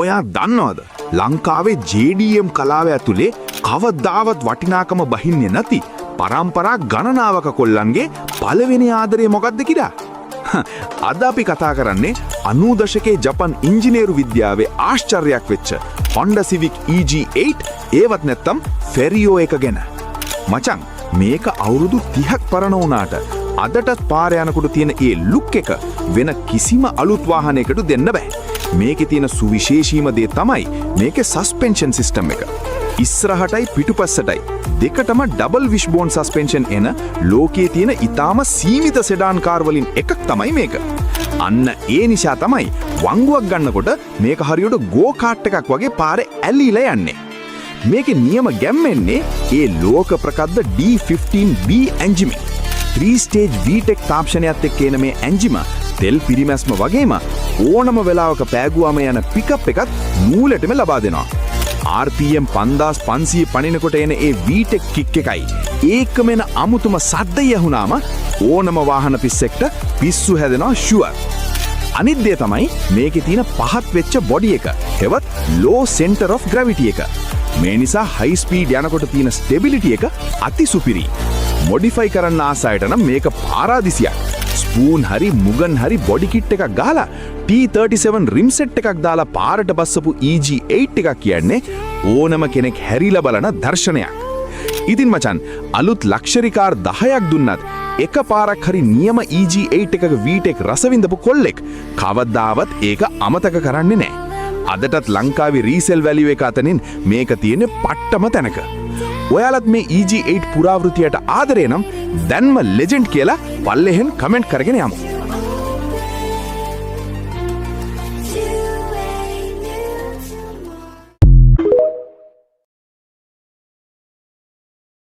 ඔයා දන්නවද ලංකාවේ JDM කලාව ඇතුලේ කවදාවත් වටිනාකම බහින්නේ නැති පරම්පරා ගණනාවක කොල්ලන්ගේ පළවෙනි ආදරය මොකක්ද කියලා? අද අපි කතා කරන්නේ 90 දශකයේ ජපන් ඉංජිනේරු විද්‍යාවේ ආශ්චර්යයක් වෙච්ච Honda Civic EG8 ඒවත් නැත්තම් ෆෙරියෝ එක ගැන. මචං මේක අවුරුදු 30ක් පරණ වුණාට අදටත් පාර යනකොට තියෙන ඒ ලුක් එක වෙන කිසිම අලුත් වාහනයකට දෙන්න බෑ. මේකේ තියෙන සුවිශේෂීම දේ තමයි මේකේ සස්පෙන්ෂන් සිස්ටම් එක. ඉස්සරහටයි පිටුපස්සටයි දෙකටම ඩබල් විශ්බෝන් සස්පෙන්ෂන් එන ලෝකයේ තියෙන ඊටාම සීමිත සෙඩාන් කාර් වලින් එකක් තමයි මේක. අන්න ඒ නිසා තමයි වංගුවක් ගන්නකොට මේක හරියට ගෝ කාට් එකක් වගේ පාරේ ඇලිලා යන්නේ. මේකේ නියම ගැම්මෙන්නේ ඒ ලෝක ප්‍රකද්ද D15B එන්ජිම. 3 ස්ටේජ් VTEC තාක්ෂණයත් එක්ක එන මේ එන්ජිම තෙල් පිරිමැස්ම වගේම ඕනම වෙලාවක පෑගුවාම යන පිකප් එකත් නූලෙටම ලබා දෙනවා. RPM 5500 පණිනකොට එන ඒ VTEC කික් එකයි ඒකම එන අමුතුම සද්දය ඇහුණාම ඕනම වාහන පිස්සෙක්ට පිස්සු හැදෙනවා ෂුවර්. අනිත් දේ තමයි මේකේ තියෙන පහත් වෙච්ච බොඩි එක. හෙවත් low center of gravity එක. මේ නිසා high speed යනකොට තියෙන stability එක අති සුපිරි. modify කරන්න ආසයට නම් මේක පාරාදිසියක්. ස්පූන් හරි මුගන් හරි බොඩි කිට් එකක් ගහලා T37 රිම් සෙට් එකක් දාලා පාරට බස්සපු EG8 එකක් කියන්නේ ඕනම කෙනෙක් හැරිලා බලන දර්ශනයක්. ඉතින් මචන් අලුත් ලක්ෂරි කාර් 10ක් දුන්නත් එක පාරක් හරි නියම EG8 එකක VTEC රස විඳපු කොල්ලෙක් කවදාවත් ඒක අමතක කරන්නේ නැහැ. අදටත් ලංකාවේ රීසෙල් වැලියු එක අතනින් මේක තියෙන්නේ පට්ටම තැනක. ඔයාලත් මේ EG8 පුරාවෘතියට ආදරේ නම් දැන්ම ලෙජෙන්ඩ් කියලා පල්ලෙහෙන් කමෙන්ට් කරගෙන යමු.